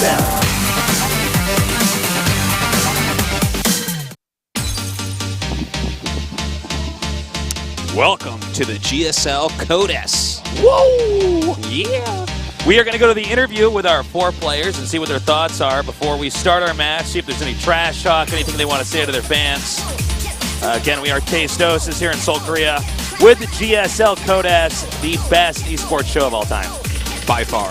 GSL. Welcome to the GSL Code S. Whoa! Yeah! We are going to go to the interview with our 4 players and see what their thoughts are before we start our match, see if there's any trash talk, anything they want to say to their fans. Again, we are K-Stosis here in Seoul, Korea with the GSL Code S, the best esports show of all time, by far.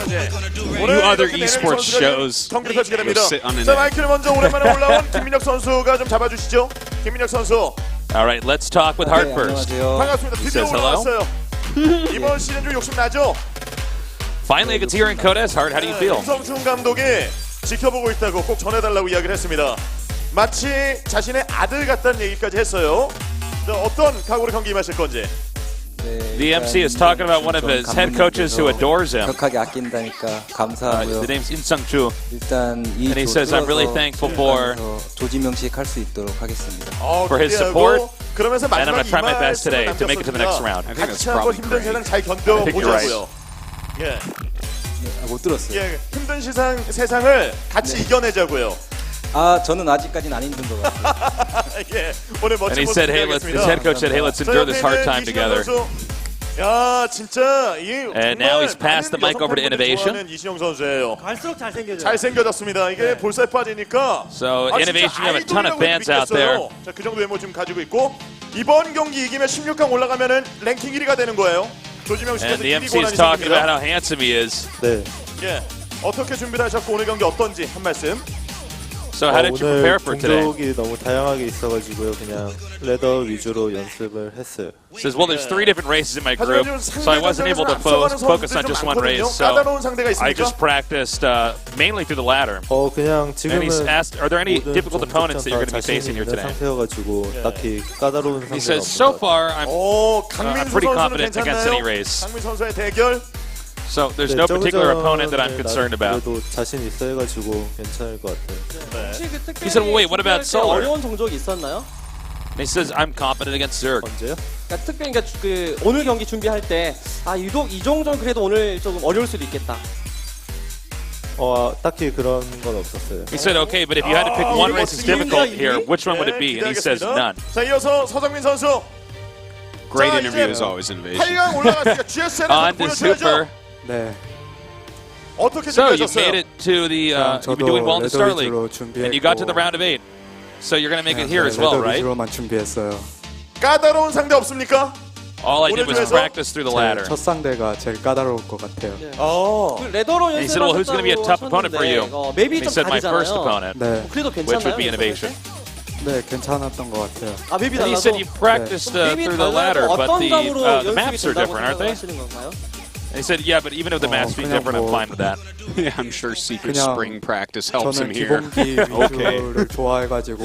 You other esports shows 경기를 펼치게 됩니다. sit on an 자, 마이크를 먼저 오랜만에 올라온 김민혁 선수가 좀 잡아주시죠. 김민혁 선수. All right, let's talk with Hart first. 반갑습니다. He 드디어 says hello. 올라왔어요. 이번 시즌 좀 욕심 나죠? Finally, it gets here in Code S. Hart, how do you feel? 김성춘 감독이 지켜보고 있다고 꼭 전해달라고 이야기를 했습니다. 마치 자신의 아들 같다는 얘기까지 했어요. 자, 어떤 각오로 경기 임하실 건지. The MC is talking about one of his head coaches who adores him. 격하게 아낀다니까 감사하고요. The name's Insung-chu. 일단 이 And he says, I'm really thankful for 조지명식 할 수 있도록 하겠습니다. for his support. 그러면서 And I'm going 마지막 to try my best today to make it to the next round. 같이 한번 힘든 세상 잘 견뎌보자고요. 예. 못 들었어요. 예, 힘든 세상을 같이 이겨내자고요. 아, 저는 아직까지는 안 힘든 것 같아요. 예, 오늘 멋진 And he said, hey, his head coach said, hey, let's endure this hard time together. 야, 진짜 이 And now he's passed the mic over to Innovation. 이신영 선수예요. 갈수록 잘생겨져요. 잘생겨졌습니다. 이게 볼살 빠지니까. So Innovation, you have a ton of fans out there. 자, 그 정도 외모 지금 가지고 있고 이번 경기 이기면 16강 올라가면은 랭킹 1위가 되는 거예요. 조지명 씨께서 And the 1위 MC is talking about 권한이십니다. how handsome he is. 네. 예, 어떻게 준비를 하셨고 오늘 경기 어떤지 한 말씀. So how did you prepare for today? 종족이 너무 다양하게 있어가지고요. 그냥 레더 위주로 연습을 했어요. Says, well, there's 3 different races in my group, so I wasn't able to focus on just one race. So 까다로운 상대가 I 있습니까? just practiced mainly through the ladder. 그냥 And 지금은 he's asked, are there any 모든 difficult opponents that you're going to be 자신 facing here 있는 today? 상태여가지고 딱히 까다로운 He 상태가 says, 없는 so 것 같아요. far, I'm 강민수 pretty 선수는 confident against any 괜찮나요? race. 강민 선수의 대결. So there's 네, no 저번 particular opponent that I'm 전에 concerned about. 그래도 자신 있어 해가지고 괜찮을 것 같아요. He said, well, wait, what about Solar? 어려운 종족이 있었나요? And he says, I'm confident against Zerg. 언제요? 그러니까 특별히 그러니까 그 오늘 경기 준비할 때 유독 이 종족은 그래도 오늘 조금 어려울 수도 있겠다. 딱히 그런 건 없었어요. He said, okay, but if you had to pick one race that's difficult here, which one would it be? And he says, none. 자, 이어서 서정민 선수. Great 자, interview 이제 as always, Innovation. 8강 올라갔으니까 GSL에서 On to 보여줘야죠. Super. 네. 어떻게 So you 준비하셨어요? made it to the, you've been doing well in the Star League. And you got to the round of 8. So you're going to make it here as well, right? 위주로만 준비했어요. 까다로운 상대 없습니까? All I did was 오늘 practice through the ladder. 첫 상대가 제일 까다로울 것 같아요. 그 레더로 And he said, well, who's going to be a tough opponent for you? 맵이 He 좀 said, my first 다르잖아요. opponent, 네, 그래도 which 괜찮나요? would be Innovation. 네 괜찮았던 것 같아요. 맵이 And he 달라서 said you practiced through the ladder, but 어떤 감으로 the 연습이 maps are 된다고 different, aren't they? 생각하시는 건가요? And he said, yeah, but even if the maps be 그냥 different, I'm 뭐- fine with that. Yeah, I'm sure Secret 그냥 Spring practice helps him 저는 here. 기본기 위주를 좋아해가지고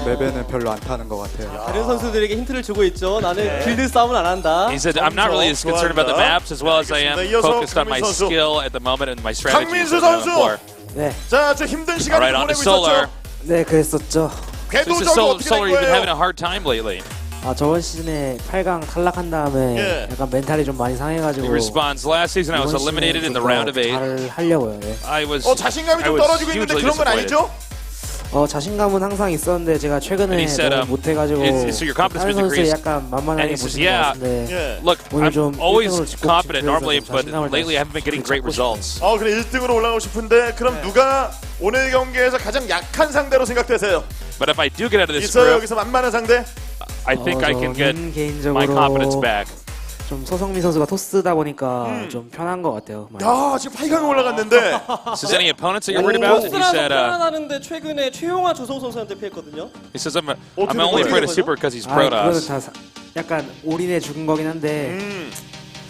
맵에는 별로 안 타는 것 같아요. 다른 선수들에게 힌트를 주고 있죠. 나는 길드 싸움은 안 한다. He said, I'm not really as concerned about the maps as well as I am focused on my skill at the moment and my strategy 강민수 on the 선수. floor. 네, 자, 저 힘든 All 시간을 right, on to 보내고 Solar. 있었죠. 네 그랬었죠. This is 궤도적으로 어떻게 된 Solar, you've been having 거예요? a hard time lately. 저번 시즌에 8강 탈락한 다음에 예. 약간 멘탈이 좀 많이 상해가지고 He responds, last season I was eliminated in the round of 8. 잘 하려고요. 네. I was 자신감이 좀 I was 떨어지고 있는데 hugely 그런 건 disappointed. 아니죠? 자신감은 항상 있었는데 제가 최근에 And he said, 너무 못해가지고 so your confidence 다른 선수에 decreased. 약간 만만하게 And he says, 보시는 것 yeah. 같은데 예. Look, 오늘 I'm 좀 always 1등으로 짚고 confident 싶어서 normally, 좀 but 자신감을 lately I haven't been getting great 찾고 싶어요. results. 그래 1등으로 올라가고 싶은데 그럼 누가 오늘 경기에서 가장 약한 상대로 생각되세요? But if I do get out of this 있어요 group, 여기서 만만한 상대? I think I can get 저는 개인적으로 my confidence back. 좀 소성민 선수가 토스다 보니까 좀 편한 것 같아요. 많이. 야 지금 8강에 올라갔는데 Says any opponents that you're worried about? And he 토스라서 said, 편안하는데 최근에 최용화 조성우 선수한테 피했거든요. he says I'm only afraid of Super because he's 그거는 Protoss. 다 약간 올인해 죽은 거긴 한데.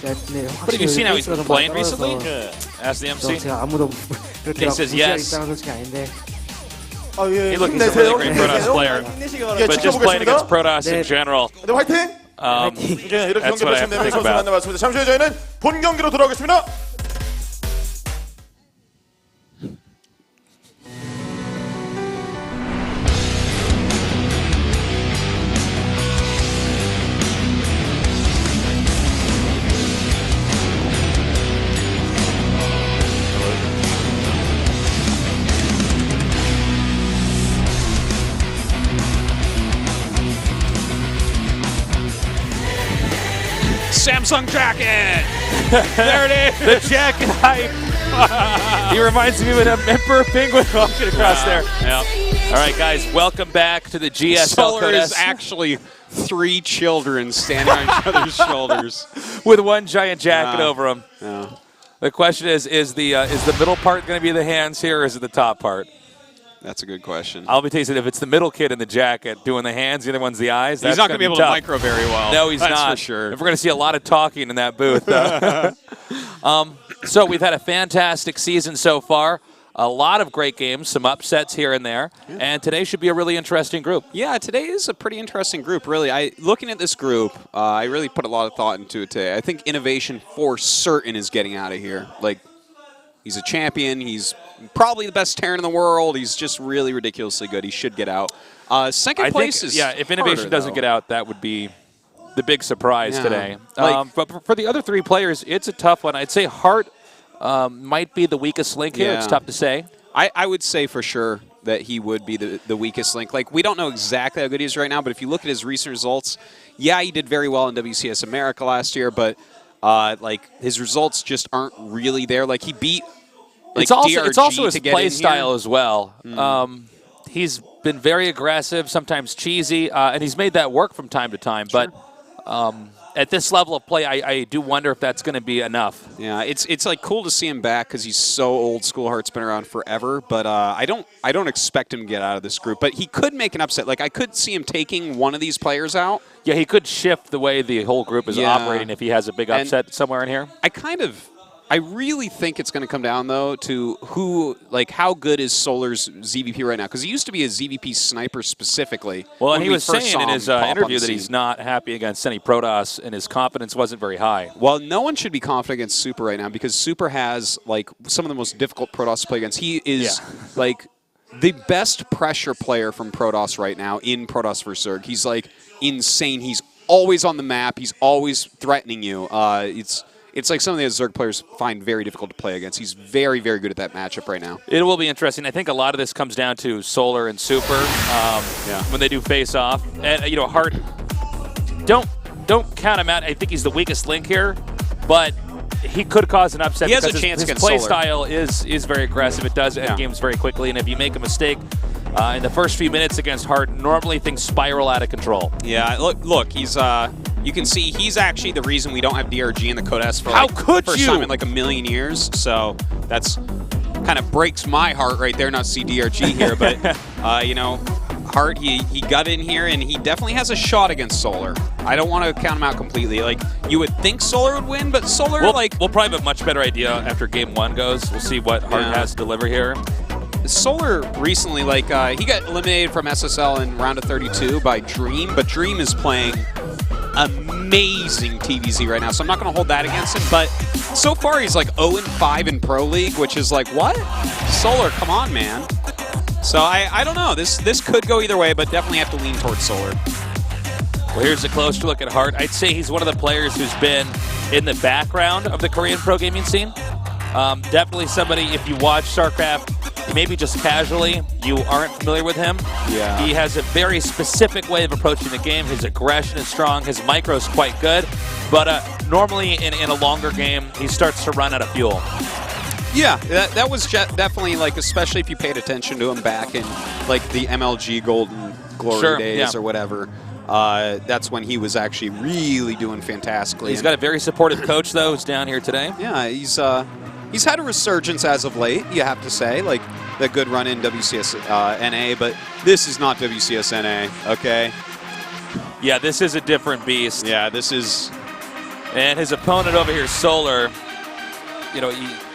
제가 근데 But have you seen how he's been playing recently? 예. Asked the MC. 제가 아무도 그렇게 He 막 says 무시할 yes. 입장은 솔직히 아닌데. 예. He looked, he's a really great Protoss player. 힘내시기 예, 바랍니다. But just playing against Protoss in 네. general, 네, 화이팅! 예, 이렇게 That's 경기 what I have to 펼친 4명 think 선수 about. 만나봤습니다. 잠시 후에 저희는 본 경기로 돌아오겠습니다. Samsung jacket. There it is. The jacket hype. He reminds me of an emperor penguin walking across there. Yeah. All right, guys, welcome back to the GSL Solar Code is S actually 3 children standing on each other's shoulders. with one giant jacket over him. Yeah. The question is the middle part going to be the hands here, or is it the top part? That's a good question. I'll be telling you, if it's the middle kid in the jacket doing the hands, the other one's the eyes, He's not going to be able tough. to micro very well. No, he's That's not. for sure. If we're going to see a lot of talking in that booth. So we've had a fantastic season so far. A lot of great games, some upsets here and there, and today should be a really interesting group. Yeah, today is a pretty interesting group, really. Looking at this group, I really put a lot of thought into it today. I think Innovation for certain is getting out of here. Like, he's a champion. He's probably the best Terran in the world. He's just really ridiculously good. He should get out. Second place is if Innovation harder, doesn't though. get out, that would be the big surprise Yeah. today. Like- But for the other 3 players, it's a tough one. I'd say Hart might be the weakest link here. Yeah. It's tough to say. I would say for sure that he would be the weakest link. Like, we don't know exactly how good he is right now, but if you look at his recent results, yeah, he did very well in WCS America last year, but like, his results just aren't really there. Like, he beat like, It's also DRG his to get play in style here. as well. He's been very aggressive, sometimes cheesy, and he's made that work from time to time. But at this level of play, I do wonder if that's going to be enough. Yeah, it's like cool to see him back because he's so old school. Hart's been around forever, but I don't expect him to get out of this group. But he could make an upset. Like, I could see him taking one of these players out. Yeah, he could shift the way the whole group is operating if he has a big upset somewhere in here. I really think it's going to come down, though, to how good is Solar's ZVP right now? Because he used to be a ZVP sniper specifically. Well, and when he we was first saying saw in him his pop on interview the that scene. he's not happy against any Protoss, and his confidence wasn't very high. Well, no one should be confident against Super right now because Super has, like, some of the most difficult Protoss to play against. He is, like, the best pressure player from Protoss right now in Protoss vs. Zerg. He's, like, insane. He's always on the map. He's always threatening you. It's like something that Zerg players find very difficult to play against. He's very, very good at that matchup right now. It will be interesting. I think a lot of this comes down to Solar and Super when they do face off. And Hart, don't count him out. I think he's the weakest link here, but he could cause an upset. He has because a chance his against play Solar. style is very aggressive. It does end games very quickly, and if you make a mistake in the first few minutes against Hart, normally things spiral out of control. Yeah, look, he's you can see he's actually the reason we don't have DRG in the Code S for How like could first you? time in like a million years. So that's kind of breaks my heart right there not to see DRG here. But Hart, he got in here and he definitely has a shot against Solar. I don't want to count him out completely. Like, you would think Solar would win, but Solar We'll probably have a much better idea after game 1 goes. We'll see what Hart has to deliver here. Solar recently, he got eliminated from SSL in round of 32 by Dream, but Dream is playing amazing TvZ right now, so I'm not going to hold that against him. But so far, he's like 0-5 in Pro League, which is like, what? Solar, come on, man. So I don't know. This could go either way, but definitely have to lean towards Solar. Well, here's a closer look at Hart. I'd say he's one of the players who's been in the background of the Korean pro gaming scene. Definitely somebody, if you watch StarCraft, maybe just casually, you aren't familiar with him. Yeah. He has a very specific way of approaching the game. His aggression is strong. His micro is quite good. But normally in a longer game, he starts to run out of fuel. Yeah, that was definitely, like, especially if you paid attention to him back in, like, the MLG Golden Glory days or whatever. That's when he was actually really doing fantastically. He's got a very supportive coach, though, who's down here today. Yeah, he's had a resurgence as of late, you have to say, like the good run in WCS NA, but this is not WCS NA, okay? Yeah, this is a different beast. Yeah, this is... And his opponent over here, Solar,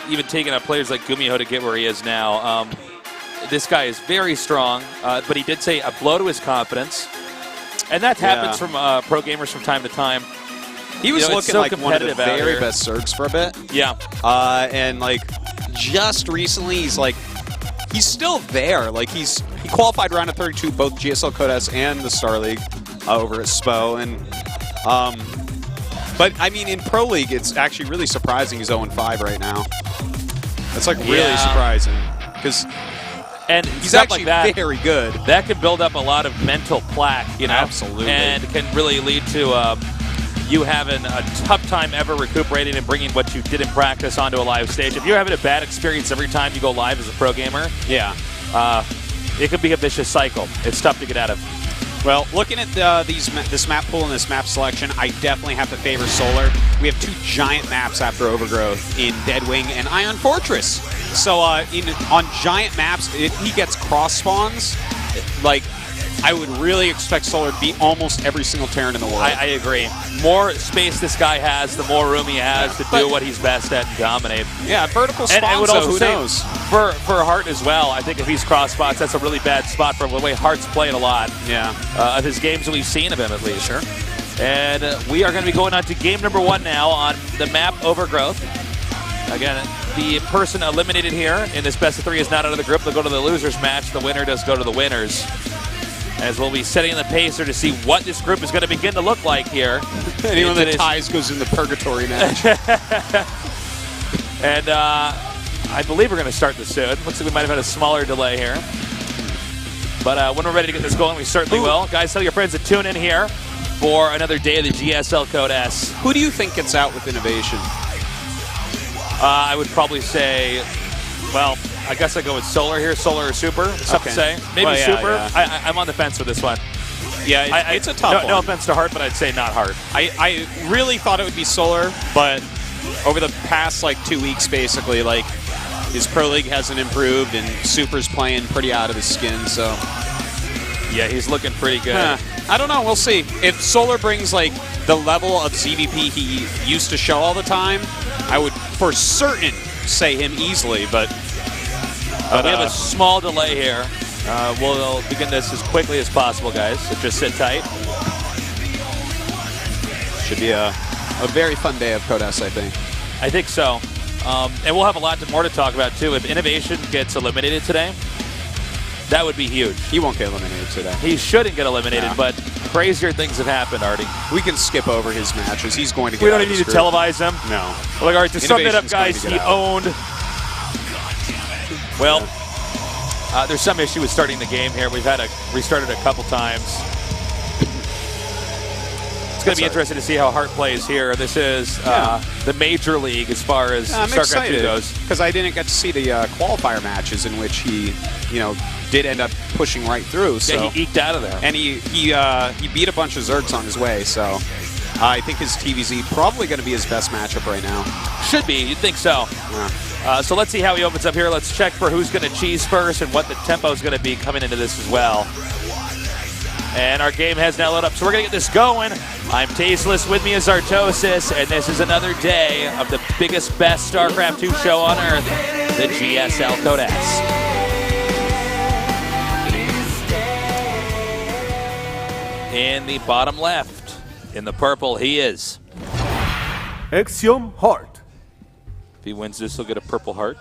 even taking out players like Gumiho to get where he is now. This guy is very strong, but he did say a blow to his confidence. And that happens from pro gamers from time to time. He was looking so like one of the competitive out very here. best Zergs for a bit. Yeah. And, like, just recently, he's still there. Like, he qualified round of 32, both GSL Code S and the Star League over at SPO. And, but, I mean, in Pro League, it's actually really surprising he's 0-5 right now. That's, like, really surprising. Because he's actually very good. That can build up a lot of mental plaque, Absolutely. and can really lead to you having a tough time ever recuperating and bringing what you did in practice onto a live stage. If you're having a bad experience every time you go live as a pro gamer, Yeah. it could be a vicious cycle. It's tough to get out of. Well, looking at this map pool and this map selection, I definitely have to favor Solar. We have 2 giant maps after Overgrowth in Deadwing and Ion Fortress. So on giant maps, if he gets cross spawns, like, I would really expect Solar to be almost every single Terran in the world. I agree. More space this guy has, the more room he has to do what he's best at and dominate. Yeah, vertical And I spawn, would so also who say knows? for Hart as well, I think if he's cross spots, that's a really bad spot for him, the way Hart's playing a lot Yeah. of his games that we've seen of him at least. Sure. And we are going to be going on to game number 1 now on the map Overgrowth. Again, the person eliminated here in this best of 3 is not out of the group. They'll go to the losers match. The winner does go to the winners. As we'll be setting the pacer to see what this group is going to begin to look like here. Anyone that ties goes in the purgatory match. And I believe we're going to start this soon. Looks like we might have had a smaller delay here. But when we're ready to get this going, we certainly will. Guys, tell your friends to tune in here for another day of the GSL Code S. Who do you think gets out with innovation? I would probably say, well, I guess I go with Solar here. Solar or Super? It's tough to say. Maybe Well, yeah, Super. yeah. I'm on the fence with this one. Yeah, it's a tough one. No offense to Hart, but I'd say not Hart. I really thought it would be Solar, but over the past, like, 2 weeks, basically, like, his Pro League hasn't improved, and Super's playing pretty out of his skin, so... Yeah, he's looking pretty good. I don't know. We'll see. If Solar brings, like, the level of ZVP he used to show all the time, I would for certain say him easily, but we have a small delay here. We'll begin this as quickly as possible, guys, so just sit tight. should be a very fun day of Code S, I think. I think so. And we'll have a lot more to talk about, too. If Innovation gets eliminated today, that would be huge. He won't get eliminated today. He shouldn't get eliminated, Yeah. but crazier things have happened, Artie. We can skip over his matches. He's going to get We don't out even of need to this group. televise them. No. Well, all right, to sum it up, Innovation's going guys, to he get out. owned. Well, there's some issue with starting the game here. We've had to restart it a couple times. It's going to be interesting to see how Hart plays here. This is the major league as far as I'm StarCraft II excited goes. because I didn't get to see the qualifier matches in which he, did end up pushing right through. So Yeah, he eked out of there. and he beat a bunch of Zergs on his way. So I think his TvZ probably going to be his best matchup right now. Should be. You'd think so. Yeah. So let's see how he opens up here. Let's check for who's going to cheese first and what the tempo is going to be coming into this as well. And our game has now lit up, so we're going to get this going. I'm Tasteless, with me is Artosis, and this is another day of the biggest, best StarCraft II show on Earth, the GSL Code S. In the bottom left, in the purple, he is. Axiom Heart. If he wins this, he'll get a purple heart.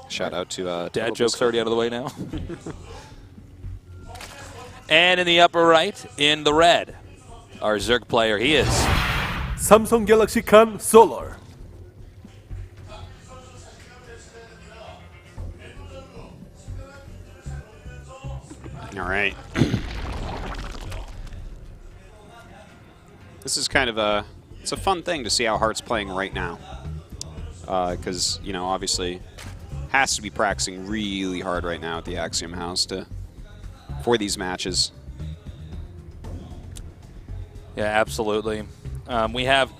Shout out to Dad joke's already out of the way now. And in the upper right, in the red, our Zerg player, he is. Samsung Galaxy Can Solar. All right. This is kind of it's a fun thing to see how Hart's playing right now. Because, obviously has to be practicing really hard right now at the Axiom House for these matches. Yeah, absolutely. We have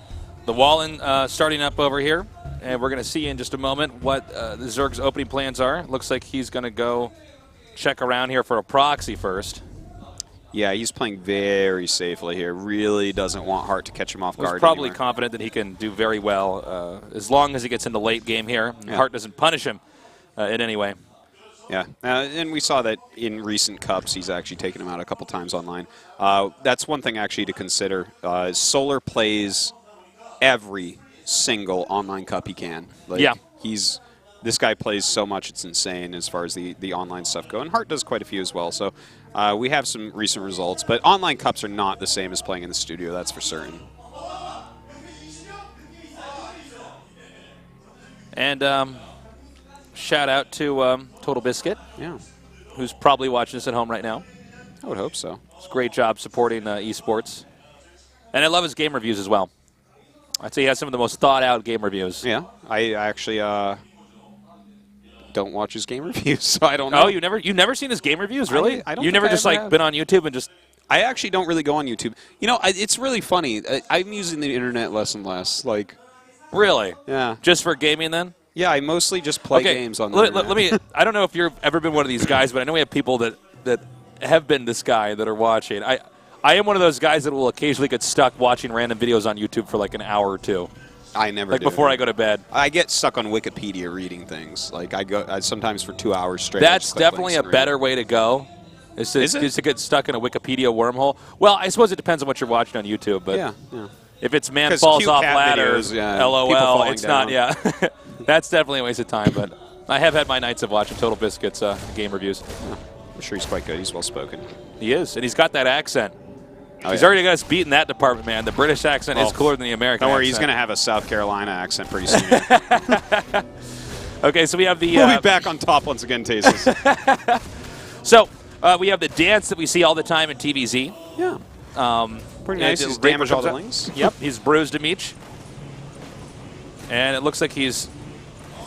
the Wallen starting up over here, and we're going to see in just a moment what the Zerg's opening plans are. Looks like he's going to go check around here for a proxy first. Yeah, he's playing very safely here. Really doesn't want Hart to catch him off guard. He's probably anywhere. confident that he can do very well as long as he gets into late game here. Yeah. Hart doesn't punish him in any way. Yeah, and we saw that in recent cups, he's actually taken him out a couple times online. That's one thing actually to consider. Solar plays every single online cup he can. Yeah. This guy plays so much, it's insane as far as the online stuff go. And Hart does quite a few as well. So we have some recent results. But online cups are not the same as playing in the studio, that's for certain. And shout out to Total Biscuit, Yeah, who's probably watching this at home right now. I would hope so. It's a great job supporting esports. And I love his game reviews as well. I'd say he has some of the most thought-out game reviews. Yeah, I actually don't watch his game reviews, so I don't know. Oh, you've never seen his game reviews, really? I don't You think never I just ever like have. been on YouTube and just. I actually don't really go on YouTube. You know, it's really funny. I'm using the internet less and less. Like, Really? yeah, Just for gaming then? yeah. I mostly just play games on the let internet. me. I don't know if you've ever been one of these guys, but I know we have people that have been this guy that are watching. I am one of those guys that will occasionally get stuck watching random videos on YouTube for like an hour or two, I never like do. before I go to bed. I get stuck on Wikipedia reading things. Like I sometimes for 2 hours straight. I That's just click definitely links a and read. better way to go. Is to get stuck in a Wikipedia wormhole. Well, I suppose it depends on what you're watching on YouTube, but Yeah. if it's man 'Cause falls cute off cat ladder, videos, yeah, people LOL, falling it's not. down. Yeah, that's definitely a waste of time. But I have had my nights of watching Total Biscuits game reviews. I'm sure he's quite good. He's well spoken. He is, and he's got that accent. Oh, He's yeah. already got us beat in that department, man. The British accent is Oh, cooler than the American Don't worry, accent. he's going to have a South Carolina accent pretty soon. Okay, so we have the. We'll be back on top once again, Tastes. So we have the dance that we see all the time in TvZ. Yeah. Pretty And nice. the He's Reaper damaged all comes the out. links. Yep, he's bruised him each. And it looks like he's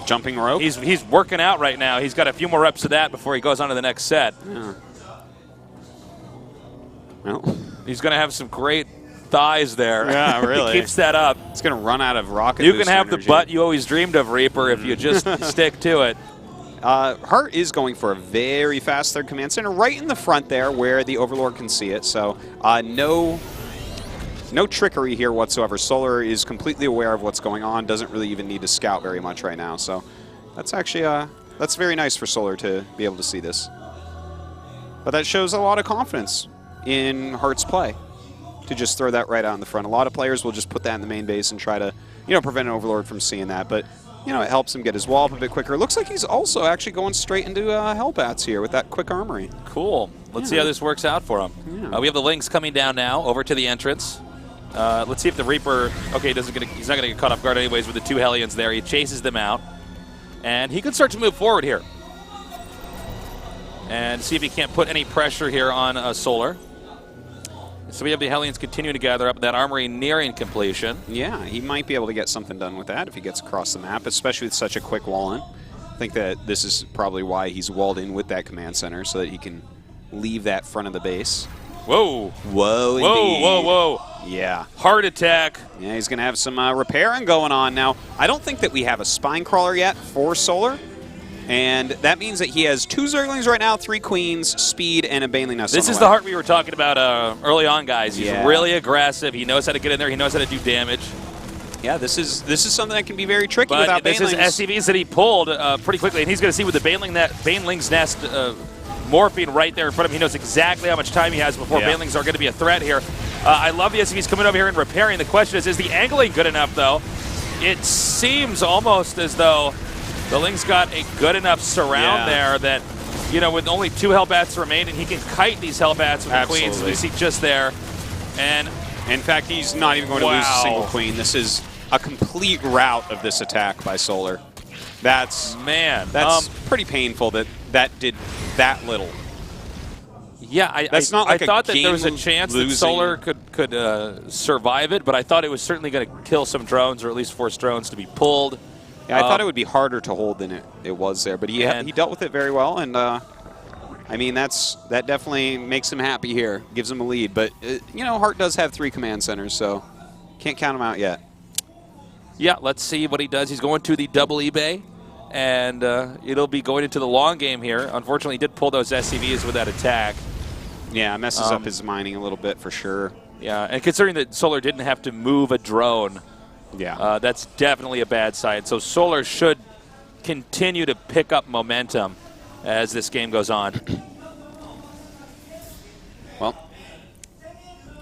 Jumping rope. he's working out right now. He's got a few more reps of that before he goes on to the next set. Yeah. Well, He's going to have some great thighs there. Yeah, really. He keeps that up. it's going to run out of rocket You can booster have the energy. butt you always dreamed of, Reaper, if you just stick to it. Hart is going for a very fast third command center right in the front there where the Overlord can see it. So no trickery here whatsoever. Solar is completely aware of what's going on, doesn't really even need to scout very much right now. So that's actually that's very nice for Solar to be able to see this. But that shows a lot of confidence in Hart's play to just throw that right out in the front. A lot of players will just put that in the main base and try to, prevent an Overlord from seeing that. But it helps him get his wall up a bit quicker. Looks like he's also actually going straight into Hellbats here with that quick armory. Cool. Let's see how this works out for him. Yeah. We have the Lynx coming down now over to the entrance. Let's see if the Reaper. Okay, he's not going to get caught off guard anyways with the two Hellions there. He chases them out, and he can start to move forward here, and see if he can't put any pressure here on Solar. So we have the Hellions continuing to gather up, that armory nearing completion. Yeah, he might be able to get something done with that if he gets across the map, especially with such a quick wall in. I think that this is probably why he's walled in with that command center, so that he can leave that front of the base. Whoa. Whoa, indeed. Whoa. Yeah. Heart attack. Yeah, he's going to have some repairing going on now. I don't think that we have a spine crawler yet for Solar. And that means that he has 2 Zerglings right now, 3 Queens, Speed, and a Baneling Nest. This is the Heart we were talking about early on, guys. He's Yeah. really aggressive. He knows how to get in there. He knows how to do damage. Yeah, this is something that can be very tricky But without this is Banelings. SCVs that he pulled pretty quickly, and he's going to see with the Baneling's Nest morphing right there in front of him. He knows exactly how much time he has before Yeah. Banelings are going to be a threat here. I love the SCVs coming over here and repairing. The question is the angling good enough, though? It seems almost as though the Ling's got a good enough surround there that, with only 2 Hellbats remaining, he can kite these Hellbats with the Queens, as we see just there. And in fact, he's not even going to lose a single Queen. This is a complete rout of this attack by Solar. That's pretty painful that did that little. Yeah, I thought that there was a chance that Solar could survive it, but I thought it was certainly going to kill some drones, or at least force drones to be pulled. Yeah, I thought it would be harder to hold than it was there, but he dealt with it very well, and I mean that definitely makes him happy here, gives him a lead. But Hart does have 3 command centers, so can't count him out yet. Yeah, let's see what he does. He's going to the double eBay, and it'll be going into the long game here. Unfortunately, he did pull those SCVs with that attack. Yeah, it messes up his mining a little bit for sure. Yeah, and considering that Solar didn't have to move a drone, that's definitely a bad side. So Solar should continue to pick up momentum as this game goes on. Well,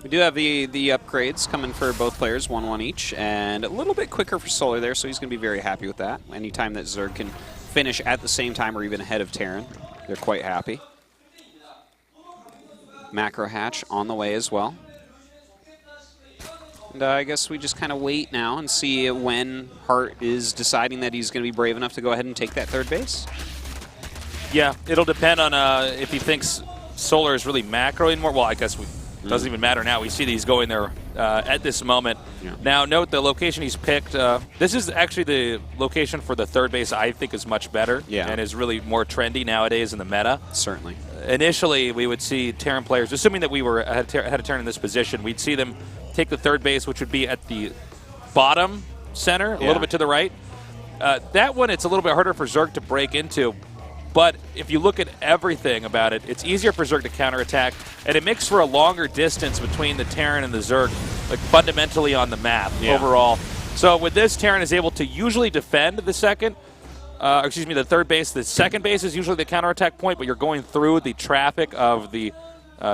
we do have the upgrades coming for both players, 1/1 each, and a little bit quicker for Solar there, so he's going to be very happy with that. Anytime that Zerg can finish at the same time or even ahead of Terran, they're quite happy. Macro hatch on the way as well. And I guess we just kind of wait now and see when Hart is deciding that he's going to be brave enough to go ahead and take that third base. Yeah, it'll depend on if he thinks Solar is really macroing more. Well, I guess Doesn't even matter now. We see these going there at this moment. Yeah. Now, note the location he's picked. This is actually the location for the third base I think is much better and is really more trendy nowadays in the meta. Certainly. Initially, we would see Terran players, assuming that we were had a Terran in this position, we'd see them take the third base, which would be at the bottom center, a little bit to the right. That one, it's a little bit harder for Zerg to break into. But if you look at everything about it, it's easier for Zerg to counterattack, and it makes for a longer distance between the Terran and the Zerg, like fundamentally on the map overall. So with this, Terran is able to usually defend the second, the third base. The second base is usually the counterattack point, but you're going through the traffic of the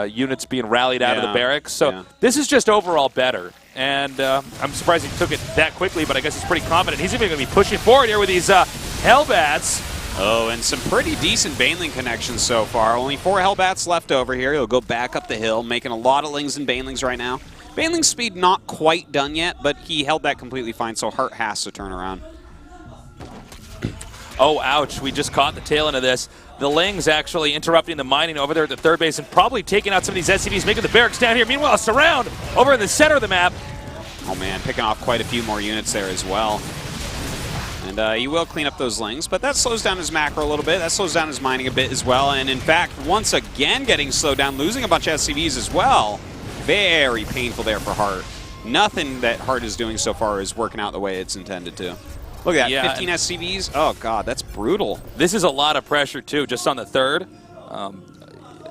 units being rallied out of the barracks. So this is just overall better. And I'm surprised he took it that quickly, but I guess he's pretty confident. He's even going to be pushing forward here with these Hellbats. Oh, and some pretty decent Baneling connections so far. Only 4 Hellbats left over here. He'll go back up the hill, making a lot of Lings and Banelings right now. Baneling's speed not quite done yet, but he held that completely fine, so Hart has to turn around. Oh, ouch. We just caught the tail end of this. The Lings actually interrupting the mining over there at the third base and probably taking out some of these SCVs, making the barracks down here. Meanwhile, Surround over in the center of the map. Oh, man, picking off quite a few more units there as well. And he will clean up those Lings, but that slows down his macro a little bit. That slows down his mining a bit as well. And in fact, once again getting slowed down, losing a bunch of SCVs as well. Very painful there for Hart. Nothing that Hart is doing so far is working out the way it's intended to. Look at that, 15 SCVs. Oh, God, that's brutal. This is a lot of pressure, too, just on the third.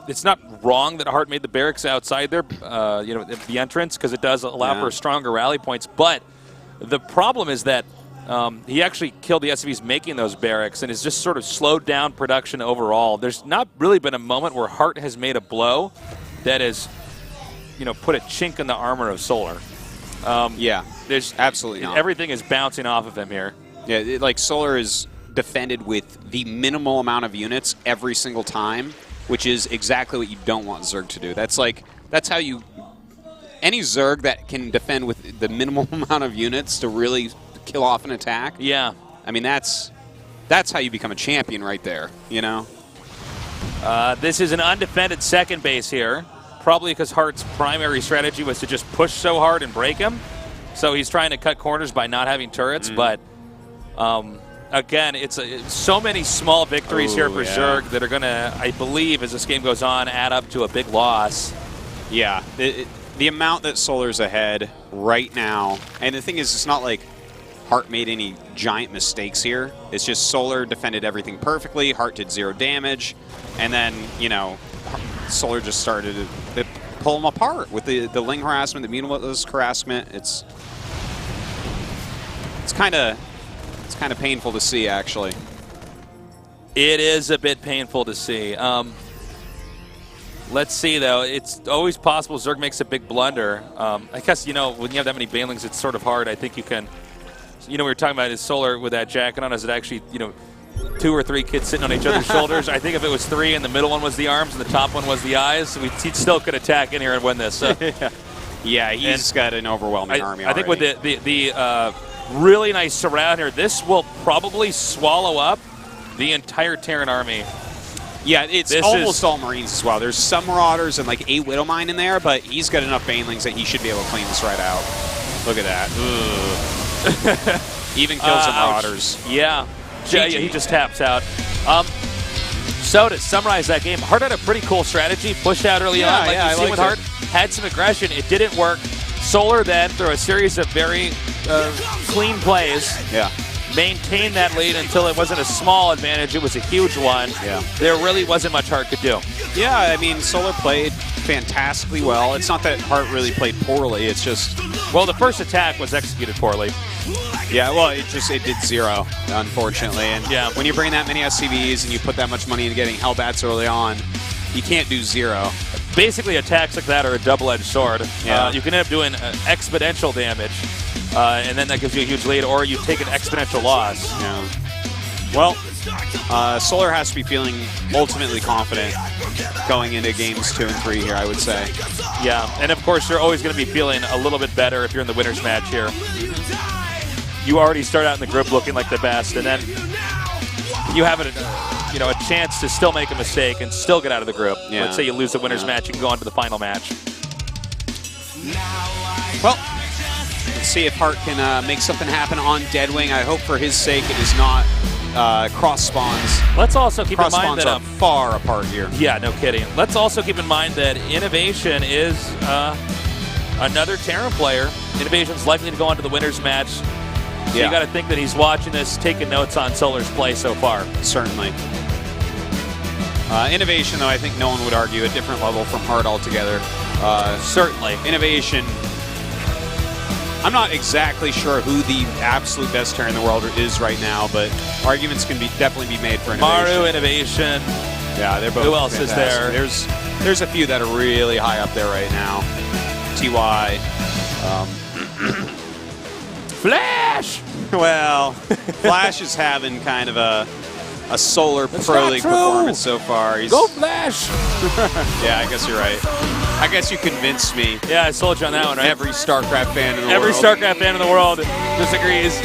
It's not wrong that Hart made the barracks outside there, the entrance, because it does allow for stronger rally points. But the problem is that he actually killed the SCVs making those barracks and has just sort of slowed down production overall. There's not really been a moment where Hart has made a blow that has, put a chink in the armor of Solar. There's absolutely not. Everything is bouncing off of him here. Yeah, like Solar is defended with the minimal amount of units every single time, which is exactly what you don't want Zerg to do. That's how you... Any Zerg that can defend with the minimal amount of units to really kill off an attack. Yeah. I mean, that's how you become a champion right there, This is an undefended second base here, probably because Hart's primary strategy was to just push so hard and break him. So he's trying to cut corners by not having turrets, but again, it's so many small victories here for Zerg that are going to, I believe, as this game goes on, add up to a big loss. Yeah, the amount that Solar's ahead right now, and the thing is, it's not like Hart made any giant mistakes here. It's just Solar defended everything perfectly. Hart did 0 damage. And then, Solar just started to pull him apart with the Ling harassment, the Mutalisk harassment. It's kind of painful to see, actually. It is a bit painful to see. Let's see, though. It's always possible Zerg makes a big blunder. I guess, when you have that many Banelings, it's sort of hard. I think you can... we were talking about his Solar with that jacket on. Is it actually, 2 or 3 kids sitting on each other's shoulders? I think if it was 3 and the middle one was the arms and the top one was the eyes, he still could attack in here and win this. So. Yeah, he's got an overwhelming army already. I think with the really nice surround here, this will probably swallow up the entire Terran army. Yeah, it's almost all Marines as well. There's some Marauders and like 8 Widowmine in there, but he's got enough Banelings that he should be able to clean this right out. Look at that. Even kills the Marauders. Yeah. He just taps out. So to summarize that game, Hart had a pretty cool strategy. Pushed out early on, like you see with Hart. Had some aggression. It didn't work. Solar then, through a series of very clean plays, maintained that lead until it wasn't a small advantage. It was a huge one. Yeah. There really wasn't much Hart could do. Yeah, I mean, Solar played fantastically well. It's not that Hart really played poorly. It's just... Well, the first attack was executed poorly. Yeah, well, it did 0, unfortunately. And when you bring that many SCVs and you put that much money into getting Hellbats early on, you can't do 0. Basically, attacks like that are a double-edged sword. Yeah. You can end up doing exponential damage, and then that gives you a huge lead, or you take an exponential loss. Yeah. Well, Solar has to be feeling ultimately confident going into games 2 and 3 here, I would say. Yeah, and of course, you're always going to be feeling a little bit better if you're in the winner's match here. You already start out in the group looking like the best, and then you have a chance to still make a mistake and still get out of the group. Yeah. Let's say you lose the winner's match, you can go on to the final match. Well, let's see if Hart can make something happen on Deadwing. I hope for his sake it is not cross spawns. Let's also keep in Cross mind spawns that are far apart here. yeah, no kidding. Let's also keep in mind that Innovation is another Terran player. Innovation's likely to go on to the winners match. So Yeah. you got to think that he's watching this, taking notes on Solar's play so far. Certainly. Innovation, though, I think no one would argue a different level from Hart altogether. Certainly. Innovation. I'm not exactly sure who the absolute best Terran in the world is right now, but arguments can definitely be made for Innovation. Maru, Innovation. Yeah, they're both. Who else is there? There's a few that are really high up there right now. TY. Flash! Well, Flash is having kind of a Solar Pro League performance so far. Go Flash! Yeah, I guess you're right. I guess you convinced me. Yeah, I sold you on that one, right? Every StarCraft fan in the world. Every StarCraft fan in the world disagrees.